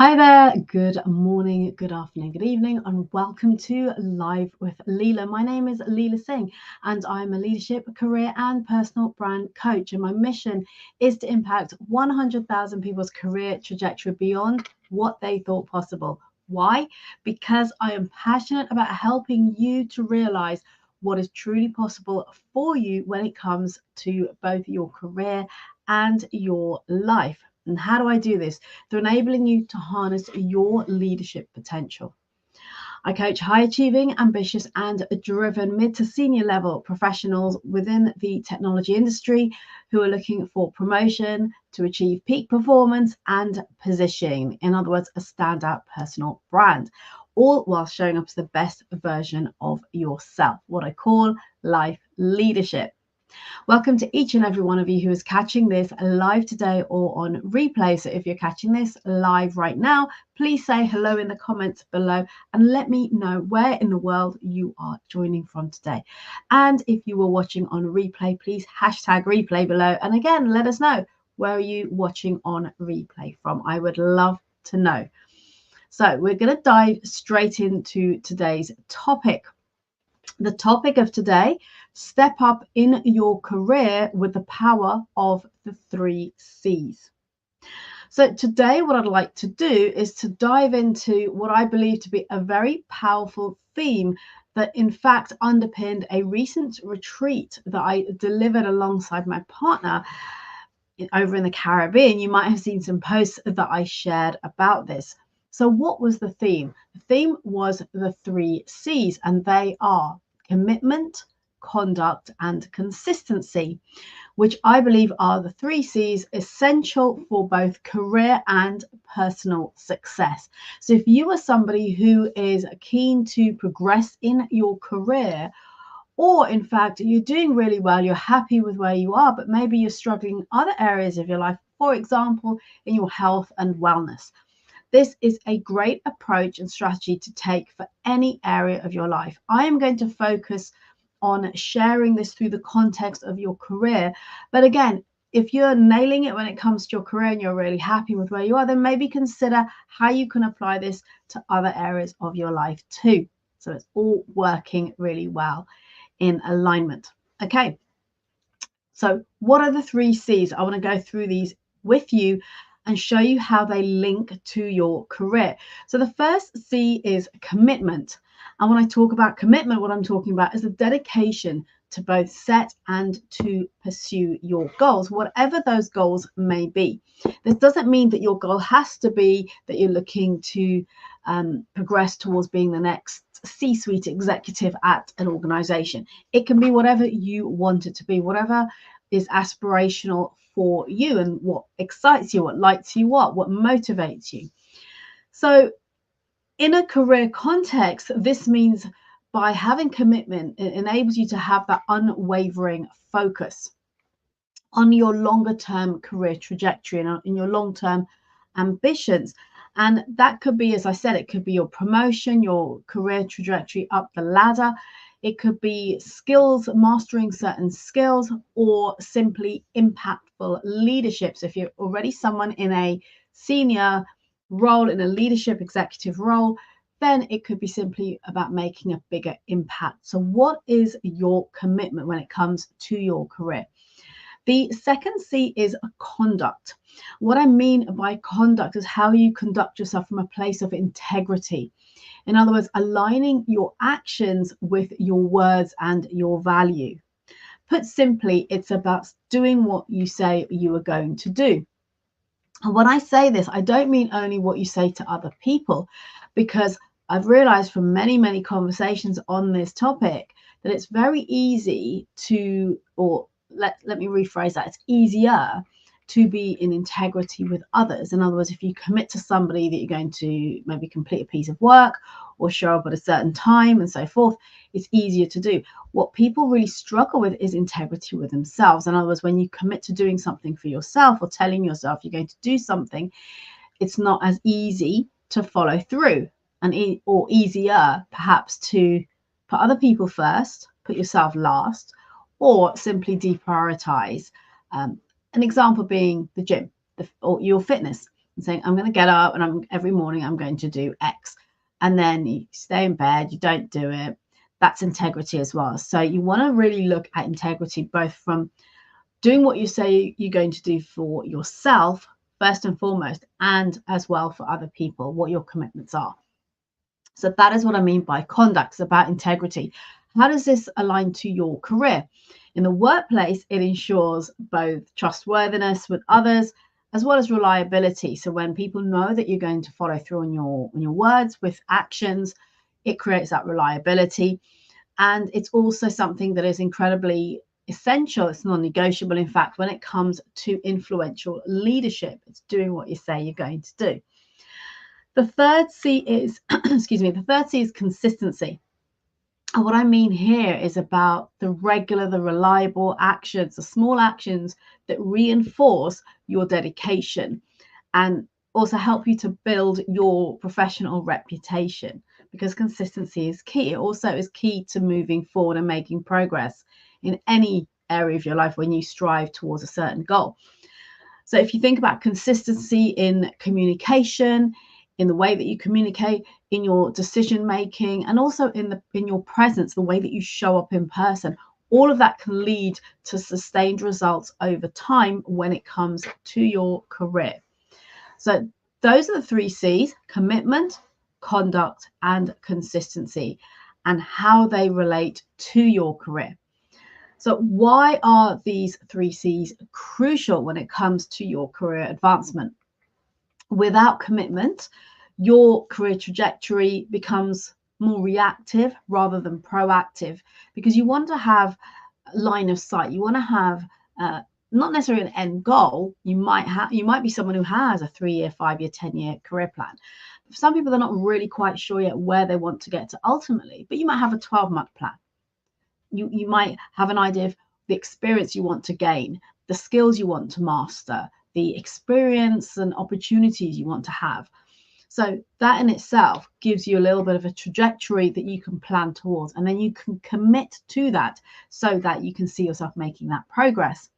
Hi there, good morning, good afternoon, good evening, and welcome to Live with Leila. My name is Leila Singh, and I'm a leadership, career, and personal brand coach. And my mission is to impact 100,000 people's career trajectory beyond what they thought possible. Why? Because I am passionate about helping you to realize what is truly possible for you when it comes to both your career and your life. And how do I do this? Through enabling you to harness your leadership potential. I coach high achieving, ambitious, and driven mid to senior level professionals within the technology industry who are looking for promotion to achieve peak performance and positioning. In other words, a standout personal brand, all while showing up as the best version of yourself, what I call life leadership. Welcome to each and every one of you who is catching this live today or on replay. So if you're catching this live right now, please say hello in the comments below and let me know where in the world you are joining from today. And if you were watching on replay, please hashtag replay below. And again, let us know, where are you watching on replay from? I would love to know. So we're going to dive straight into today's topic. The topic of today: step up in your career with the power of the 3 C's. So today what I'd like to do is to dive into what I believe to be a very powerful theme that in fact underpinned a recent retreat that I delivered alongside my partner over in the Caribbean. You might have seen some posts that I shared about this. So what was the theme? The theme was the 3 C's, and they are commitment, conduct, and consistency, which I believe are the 3 C's essential for both career and personal success. So if you are somebody who is keen to progress in your career, or in fact, you're doing really well, you're happy with where you are, but maybe you're struggling in other areas of your life, for example, in your health and wellness. This is a great approach and strategy to take for any area of your life. I am going to focus on sharing this through the context of your career. But again, if you're nailing it when it comes to your career and you're really happy with where you are, then maybe consider how you can apply this to other areas of your life too. So it's all working really well in alignment. Okay, so what are the 3 C's? I want to go through these with you and show you how they link to your career. So the first C is commitment. And when I talk about commitment, what I'm talking about is the dedication to both set and to pursue your goals, whatever those goals may be. This doesn't mean that your goal has to be that you're looking to progress towards being the next C-suite executive at an organization. It can be whatever you want it to be, whatever is aspirational for you and what excites you, what lights you up, what motivates you. So in a career context, this means by having commitment, it enables you to have that unwavering focus on your longer term career trajectory and in your long term ambitions. And that could be, as I said, it could be your promotion, your career trajectory up the ladder. It could be skills, mastering certain skills, or simply impactful leadership. So if you're already someone in a senior role, in a leadership executive role, then it could be simply about making a bigger impact. So what is your commitment when it comes to your career? The second C is conduct. What I mean by conduct is how you conduct yourself from a place of integrity. In other words, aligning your actions with your words and your value. Put simply, it's about doing what you say you are going to do. And when I say this, I don't mean only what you say to other people, because I've realized from many, many conversations on this topic that it's very easy to, or let me rephrase that, it's easier to be in integrity with others. In other words, if you commit to somebody that you're going to maybe complete a piece of work or show up at a certain time and so forth, it's easier to do. What people really struggle with is integrity with themselves. In other words, when you commit to doing something for yourself or telling yourself you're going to do something, it's not as easy to follow through, and or easier perhaps to put other people first, put yourself last, or simply deprioritize. An example being the gym or your fitness. and saying, I'm going to get up and every morning I'm going to do X. And then you stay in bed, you don't do it. That's integrity as well. So you want to really look at integrity, both from doing what you say you're going to do for yourself, first and foremost, and as well for other people, what your commitments are. So that is what I mean by conduct. It's about integrity. How does this align to your career? In the workplace, it ensures both trustworthiness with others as well as reliability. So when people know that you're going to follow through on your words with actions, it creates that reliability. And it's also something that is incredibly essential. It's non-negotiable. In fact, when it comes to influential leadership, it's doing what you say you're going to do. The third C is, excuse me, the third C is consistency. And what I mean here is about the regular, the reliable actions, the small actions that reinforce your dedication and also help you to build your professional reputation, because consistency is key. It also is key to moving forward and making progress in any area of your life when you strive towards a certain goal. So if you think about consistency in communication, in the way that you communicate, in your decision making, and also in your presence, the way that you show up in person, all of that can lead to sustained results over time when it comes to your career. So those are the 3 C's: commitment, conduct, and consistency, and how they relate to your career. So why are these 3 C's crucial when it comes to your career advancement? Without commitment, your career trajectory becomes more reactive rather than proactive, because you want to have line of sight. You want to have not necessarily an end goal. You might be someone who has a 3-year, 5-year, 10-year career plan. For some people, they're not really quite sure yet where they want to get to ultimately, but you might have a 12-month plan. You might have an idea of the experience you want to gain, the skills you want to master, the experience and opportunities you want to have. So that in itself gives you a little bit of a trajectory that you can plan towards, and then you can commit to that so that you can see yourself making that progress.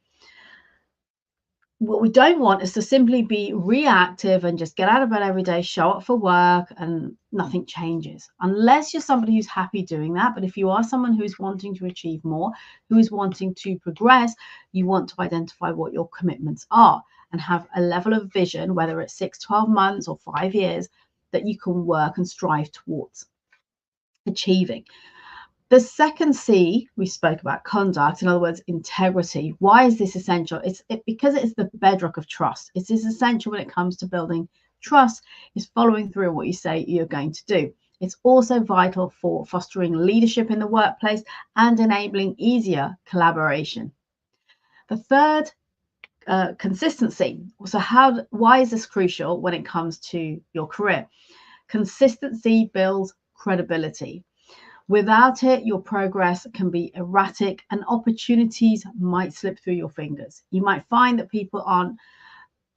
What we don't want is to simply be reactive and just get out of bed every day, show up for work, and nothing changes. Unless you're somebody who's happy doing that. But if you are someone who's wanting to achieve more, who is wanting to progress, you want to identify what your commitments are and have a level of vision, whether it's 6, 12 months or 5 years, that you can work and strive towards achieving. The second C, we spoke about conduct, in other words, integrity. Why is this essential? Because it is the bedrock of trust. It is essential when it comes to building trust, is following through on what you say you're going to do. It's also vital for fostering leadership in the workplace and enabling easier collaboration. The third, consistency. So why is this crucial when it comes to your career? Consistency builds credibility. Without it, your progress can be erratic and opportunities might slip through your fingers. You might find that people aren't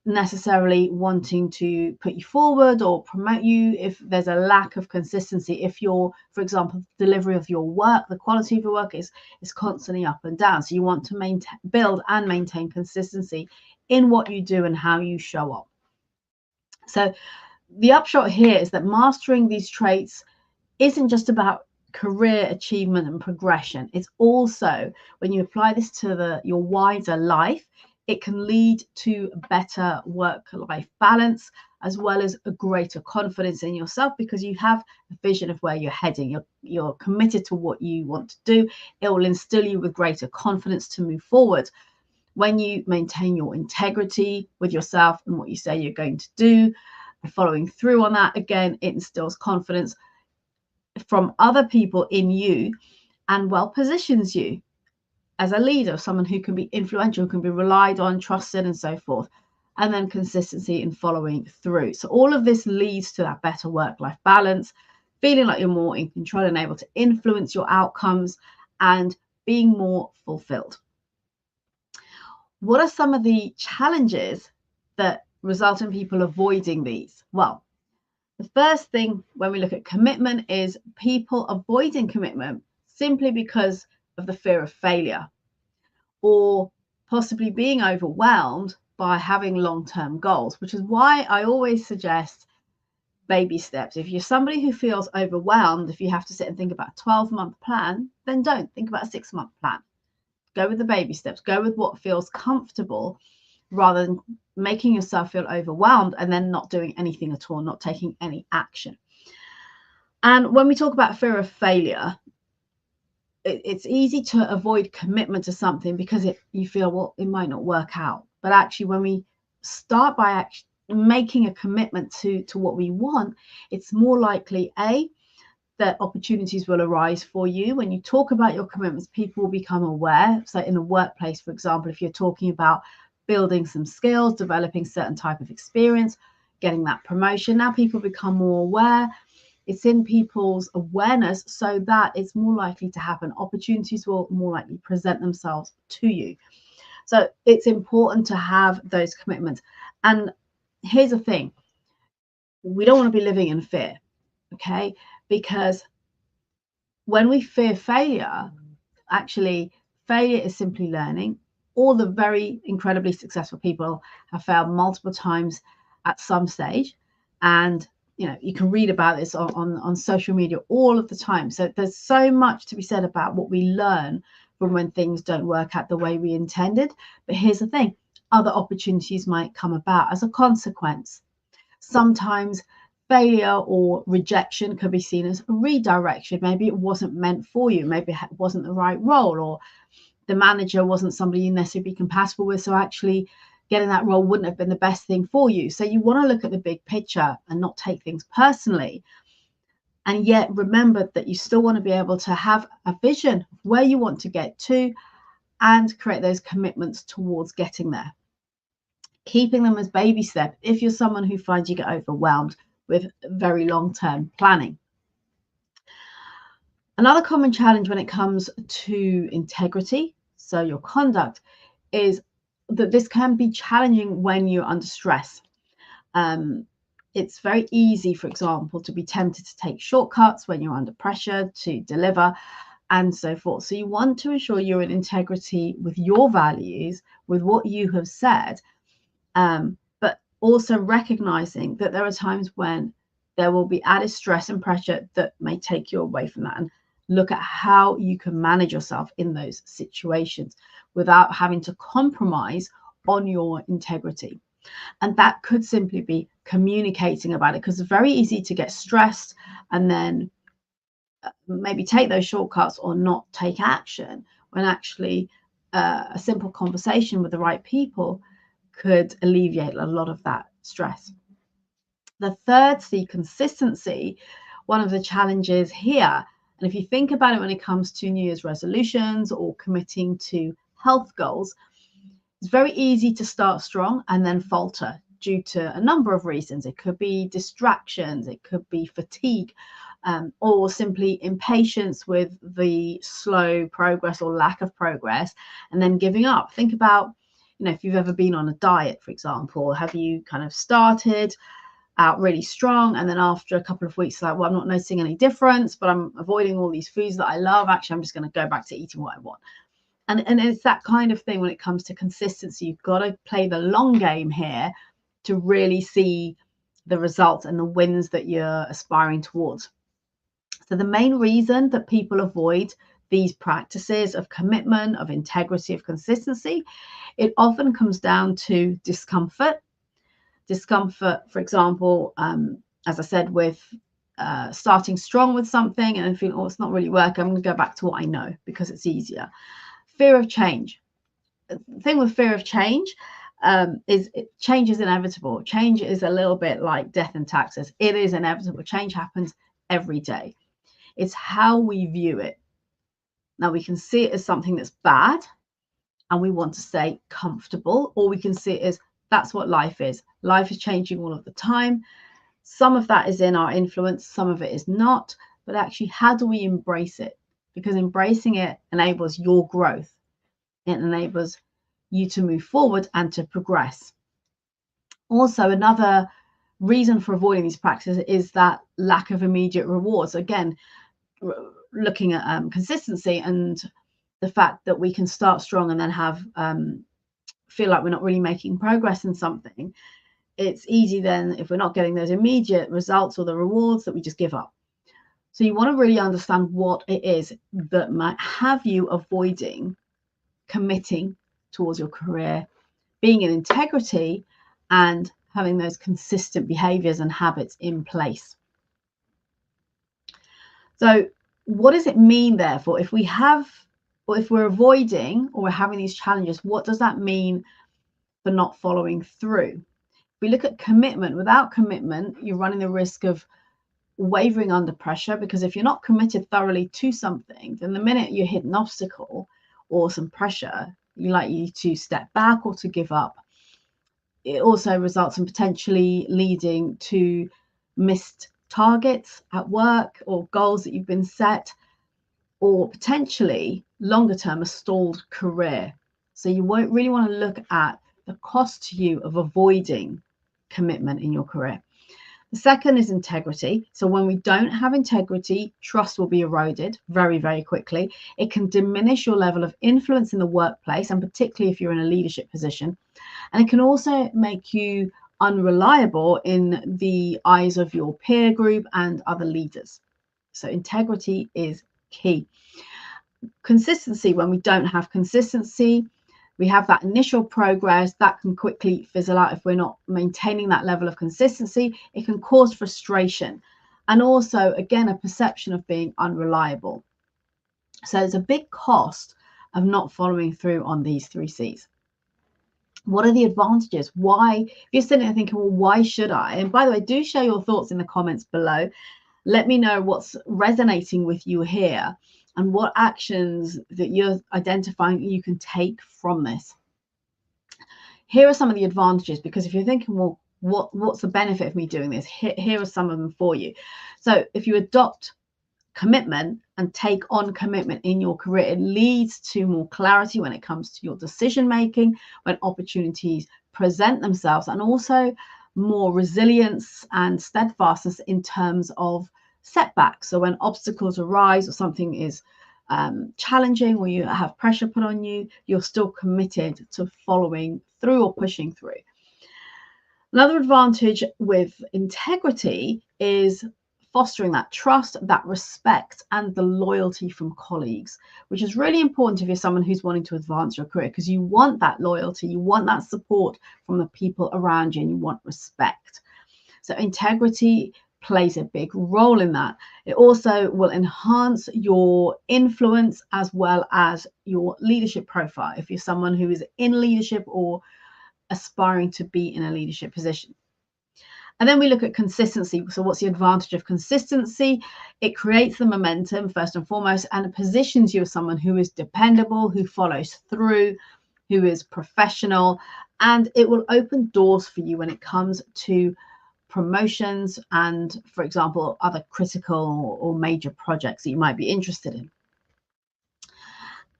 necessarily wanting to put you forward or promote you if there's a lack of consistency. If your, for example, delivery of your work, the quality of your work is constantly up and down. So you want to build and maintain consistency in what you do and how you show up. So the upshot here is that mastering these traits isn't just about career achievement and progression. It's also, when you apply this to your wider life, it can lead to better work-life balance, as well as a greater confidence in yourself, because you have a vision of where you're heading. You're committed to what you want to do. It will instill you with greater confidence to move forward. When you maintain your integrity with yourself and what you say you're going to do, following through on that, again, it instills confidence from other people in you and well positions you as a leader, someone who can be influential, who can be relied on, trusted, and so forth. And then consistency in following through. So all of this leads to that better work-life balance, feeling like you're more in control and able to influence your outcomes and being more fulfilled. What are some of the challenges that result in people avoiding these? Well, the first thing when we look at commitment is people avoiding commitment simply because of the fear of failure, or possibly being overwhelmed by having long-term goals, which is why I always suggest baby steps. If you're somebody who feels overwhelmed, if you have to sit and think about a 12-month plan, then don't think about a 6-month plan. Go with the baby steps. Go with what feels comfortable rather than making yourself feel overwhelmed and then not doing anything at all, not taking any action. And when we talk about fear of failure, it's easy to avoid commitment to something because you feel, well, it might not work out. But actually, when we start by making a commitment to what we want, it's more likely, that opportunities will arise for you. When you talk about your commitments, people will become aware. So in the workplace, for example, if you're talking about building some skills, developing certain type of experience, getting that promotion, now people become more aware. It's in people's awareness, so that it's more likely to happen. Opportunities will more likely present themselves to you. So it's important to have those commitments. And here's the thing, we don't want to be living in fear, okay? Because when we fear failure, actually, failure is simply learning. All the very incredibly successful people have failed multiple times at some stage. And you can read about this on social media all of the time. So there's so much to be said about what we learn from when things don't work out the way we intended. But here's the thing, other opportunities might come about as a consequence. Sometimes failure or rejection could be seen as a redirection. Maybe it wasn't meant for you. Maybe it wasn't the right role, or the manager wasn't somebody you necessarily be compatible with. So actually getting that role wouldn't have been the best thing for you. So you want to look at the big picture and not take things personally. And yet remember that you still want to be able to have a vision of where you want to get to and create those commitments towards getting there. Keeping them as baby steps if you're someone who finds you get overwhelmed with very long-term planning. Another common challenge when it comes to integrity, so your conduct, is that this can be challenging when you're under stress. It's very easy, for example, to be tempted to take shortcuts when you're under pressure to deliver and so forth. So you want to ensure you're in integrity with your values, with what you have said, but also recognizing that there are times when there will be added stress and pressure that may take you away from that, and look at how you can manage yourself in those situations without having to compromise on your integrity. And that could simply be communicating about it, because it's very easy to get stressed and then maybe take those shortcuts or not take action, when actually a simple conversation with the right people could alleviate a lot of that stress. The third C, consistency, one of the challenges here, and if you think about it when it comes to New Year's resolutions or committing to health goals, it's very easy to start strong and then falter due to a number of reasons. It could be distractions, it could be fatigue, or simply impatience with the slow progress or lack of progress, and then giving up. Think about, if you've ever been on a diet, for example, have you kind of started out really strong, and then after a couple of weeks, like, well, I'm not noticing any difference, but I'm avoiding all these foods that I love. Actually, I'm just going to go back to eating what I want. And it's that kind of thing when it comes to consistency. You've got to play the long game here to really see the results and the wins that you're aspiring towards. So the main reason that people avoid these practices of commitment, of integrity, of consistency, it often comes down to discomfort. Discomfort, for example, as I said, with starting strong with something and then feeling, oh, it's not really working, I'm going to go back to what I know because it's easier. Fear of change. The thing with fear of change is change is inevitable. Change is a little bit like death and taxes. It is inevitable. Change happens every day. It's how we view it. Now, we can see it as something that's bad and we want to stay comfortable, or we can see it as that's what life is. Life is changing all of the time. Some of that is in our influence, some of it is not, but actually, how do we embrace it? Because embracing it enables your growth. It enables you to move forward and to progress. Also, another reason for avoiding these practices is that lack of immediate rewards. Again, looking at consistency and the fact that we can start strong and then have feel like we're not really making progress in something, it's easy then, if we're not getting those immediate results or the rewards, that we just give up. So you want to really understand what it is that might have you avoiding committing towards your career, being in integrity, and having those consistent behaviors and habits in place. So what does it mean, therefore, if we're avoiding or we're having these challenges? What does that mean for not following through? If we look at commitment, without commitment, you're running the risk of wavering under pressure, because if you're not committed thoroughly to something, then the minute you hit an obstacle or some pressure, you're likely to step back or to give up. It also results in potentially leading to missed targets at work or goals that you've been set, or potentially longer term a stalled career. So you won't really want to look at the cost to you of avoiding commitment in your career. The second is integrity. So when we don't have integrity, trust will be eroded very, very quickly. It can diminish your level of influence in the workplace, and particularly if you're in a leadership position. And it can also make you unreliable in the eyes of your peer group and other leaders. So integrity is key. Consistency, when we don't have consistency, we have that initial progress that can quickly fizzle out if we're not maintaining that level of consistency. It can cause frustration and also, again, a perception of being unreliable. So there's a big cost of not following through on these 3 C's. What are the advantages? Why, if you're sitting there thinking, well, why should I? And by the way, do share your thoughts in the comments below. Let me know what's resonating with you here and what actions that you're identifying you can take from this. Here are some of the advantages, because if you're thinking, well, what's the benefit of me doing this? Here are some of them for you. So if you adopt commitment and take on commitment in your career, it leads to more clarity when it comes to your decision making, when opportunities present themselves, and also more resilience and steadfastness in terms of setbacks. So when obstacles arise or something is challenging or you have pressure put on you, you're still committed to following through or pushing through. Another advantage with integrity is fostering that trust, that respect, and the loyalty from colleagues, which is really important if you're someone who's wanting to advance your career, because you want that loyalty, you want that support from the people around you, and you want respect. So integrity plays a big role in that. It also will enhance your influence as well as your leadership profile if you're someone who is in leadership or aspiring to be in a leadership position. And then we look at consistency. So what's the advantage of consistency? It creates the momentum first and foremost, and it positions you as someone who is dependable, who follows through, who is professional, and it will open doors for you when it comes to promotions and, for example, other critical or major projects that you might be interested in.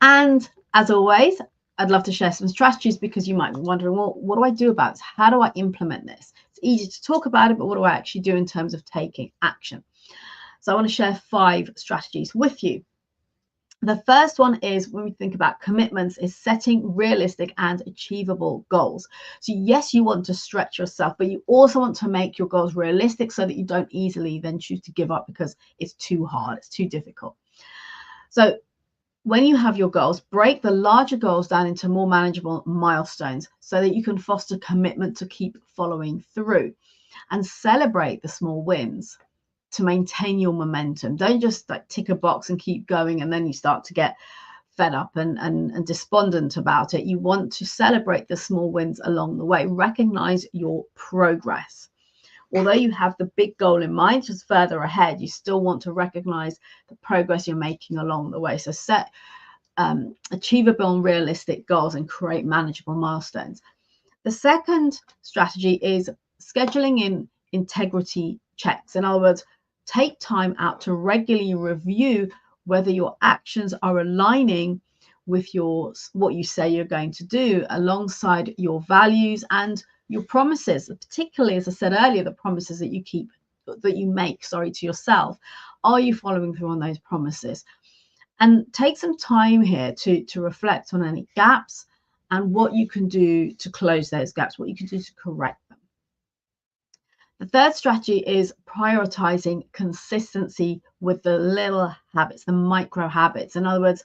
And as always, I'd love to share some strategies, because you might be wondering, well, what do I do about this? How do I implement this? It's easy to talk about it, but what do I actually do in terms of taking action? So I want to share 5 strategies with you. The first one is, when we think about commitments, is setting realistic and achievable goals. So yes, you want to stretch yourself, but you also want to make your goals realistic so that you don't easily then choose to give up because it's too hard, it's too difficult. So when you have your goals, break the larger goals down into more manageable milestones so that you can foster commitment to keep following through, and celebrate the small wins to maintain your momentum. Don't just like tick a box and keep going, and then you start to get fed up and despondent about it. You want to celebrate the small wins along the way. Recognize your progress. Although you have the big goal in mind, just further ahead, you still want to recognize the progress you're making along the way. So set achievable and realistic goals and create manageable milestones. The second strategy is scheduling in integrity checks. In other words, take time out to regularly review whether your actions are aligning with what you say you're going to do, alongside your values and your promises, particularly, as I said earlier, the promises that you make to yourself. Are you following through on those promises? And take some time here to reflect on any gaps and what you can do to close those gaps, what you can do to correct them. The third strategy is prioritizing consistency with the little habits, the micro habits. In other words,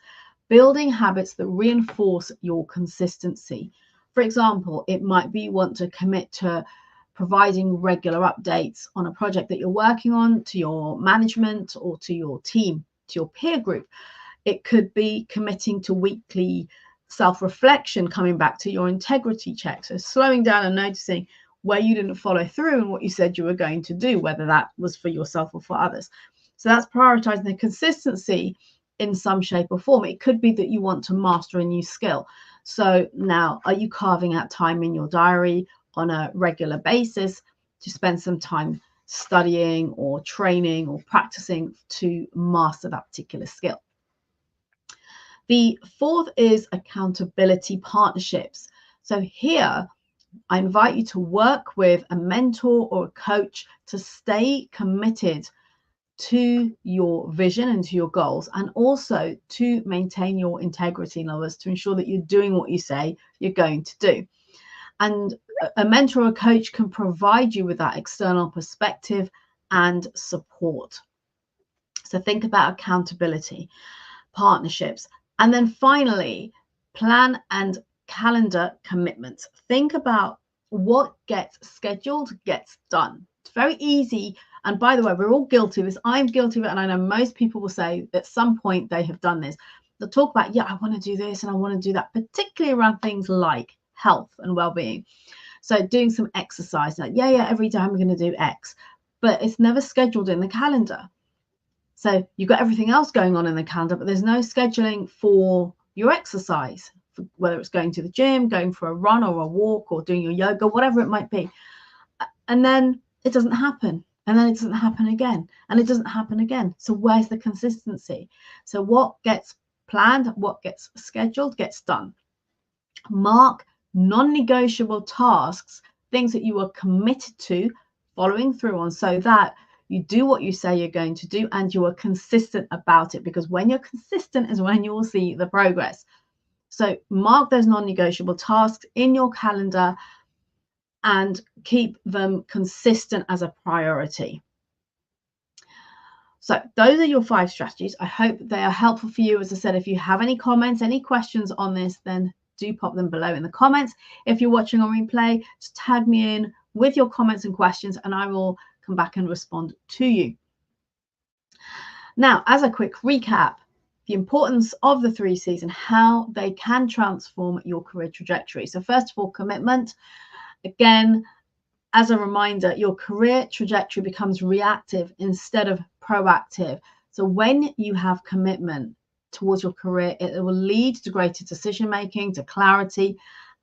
building habits that reinforce your consistency. For example, it might be you want to commit to providing regular updates on a project that you're working on to your management or to your team, to your peer group. It could be committing to weekly self-reflection, coming back to your integrity check. So slowing down and noticing where you didn't follow through and what you said you were going to do, whether that was for yourself or for others. So that's prioritizing the consistency in some shape or form. It could be that you want to master a new skill. So now, are you carving out time in your diary on a regular basis to spend some time studying or training or practicing to master that particular skill? The fourth is accountability partnerships. So here, I invite you to work with a mentor or a coach to stay committed to your vision and to your goals, and also to maintain your integrity, in other words, to ensure that you're doing what you say you're going to do. And a mentor or coach can provide you with that external perspective and support. So think about accountability, partnerships, and then finally, plan and calendar commitments. Think about what gets scheduled, gets done. It's very easy. And by the way, we're all guilty of this. I'm guilty of it. And I know most people will say at some point they have done this. They'll talk about, yeah, I want to do this and I want to do that, particularly around things like health and well-being. So doing some exercise, like, yeah, every day I'm going to do X, but it's never scheduled in the calendar. So you've got everything else going on in the calendar, but there's no scheduling for your exercise, whether it's going to the gym, going for a run or a walk, or doing your yoga, whatever it might be. And then it doesn't happen. And then it doesn't happen again. And it doesn't happen again. So where's the consistency? So what gets planned, what gets scheduled, gets done. Mark non-negotiable tasks, things that you are committed to following through on, so that you do what you say you're going to do and you are consistent about it, because when you're consistent is when you will see the progress. So mark those non-negotiable tasks in your calendar and keep them consistent as a priority. So those are your 5 strategies. I hope they are helpful for you. As I said, if you have any comments, any questions on this, then do pop them below in the comments. If you're watching on replay, just tag me in with your comments and questions and I will come back and respond to you. Now, as a quick recap, the importance of the 3 C's and how they can transform your career trajectory. So first of all, commitment. Again, as a reminder, your career trajectory becomes reactive instead of proactive. So when you have commitment towards your career, it will lead to greater decision making, to clarity,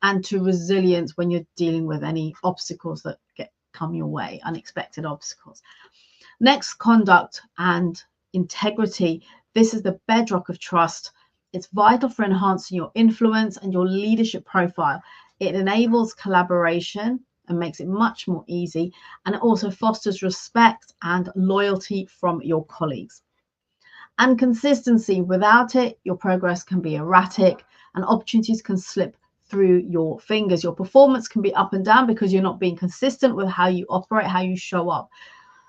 and to resilience when you're dealing with any obstacles that come your way, unexpected obstacles. Next, conduct and integrity. This is the bedrock of trust. It's vital for enhancing your influence and your leadership profile. It enables collaboration and makes it much more easy, and it also fosters respect and loyalty from your colleagues. And consistency. Without it, your progress can be erratic and opportunities can slip through your fingers. Your performance can be up and down because you're not being consistent with how you operate, how you show up.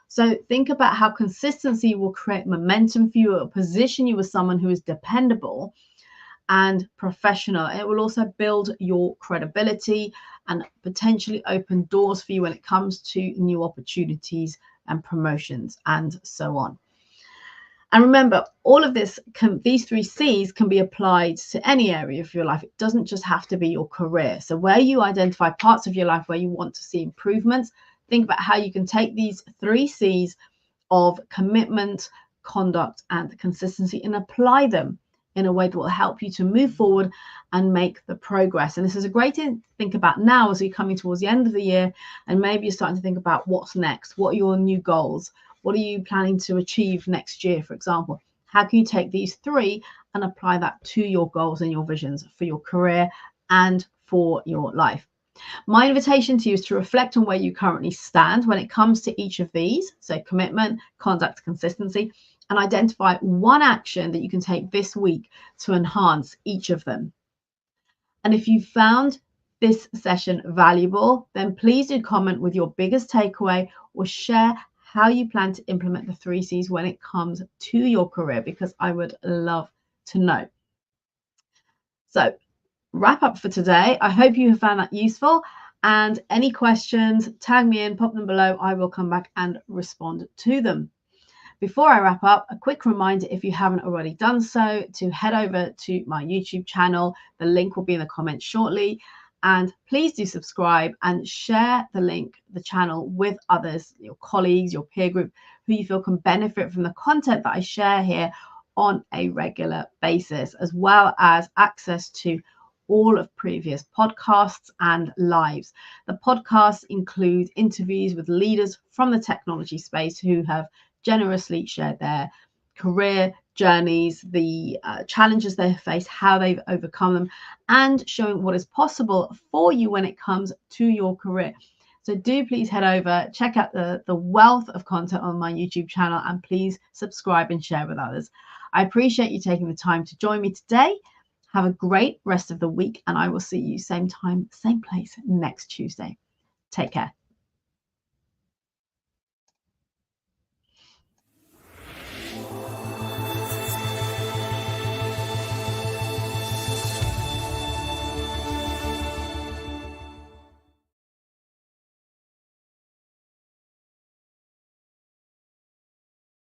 So think about how consistency will create momentum for you, it will position you as someone who is dependable and professional. It will also build your credibility and potentially open doors for you when it comes to new opportunities and promotions and so on. And remember, all of this, these 3 C's can be applied to any area of your life. It doesn't just have to be your career. So where you identify parts of your life where you want to see improvements, think about how you can take these 3 C's of commitment, conduct, and consistency and apply them in a way that will help you to move forward and make the progress. And this is a great thing to think about now as we're coming towards the end of the year, and maybe you're starting to think about what's next. What are your new goals? What are you planning to achieve next year, for example? How can you take these 3 and apply that to your goals and your visions for your career and for your life? My invitation to you is to reflect on where you currently stand when it comes to each of these, so commitment, conduct, consistency, and identify one action that you can take this week to enhance each of them. And if you found this session valuable, then please do comment with your biggest takeaway or share how you plan to implement the 3Cs when it comes to your career, because I would love to know. So, wrap up for today. I hope you have found that useful. And any questions, tag me in, pop them below. I will come back and respond to them. Before I wrap up, a quick reminder, if you haven't already done so, to head over to my YouTube channel. The link will be in the comments shortly. And please do subscribe and share the channel with others, your colleagues, your peer group, who you feel can benefit from the content that I share here on a regular basis, as well as access to all of previous podcasts and lives. The podcasts include interviews with leaders from the technology space who have generously shared their career journeys, the challenges they have faced, how they've overcome them, and showing what is possible for you when it comes to your career. So do please head over, check out the wealth of content on my YouTube channel, and please subscribe and share with others. I appreciate you taking the time to join me today. Have a great rest of the week, and I will see you same time, same place next Tuesday. Take care.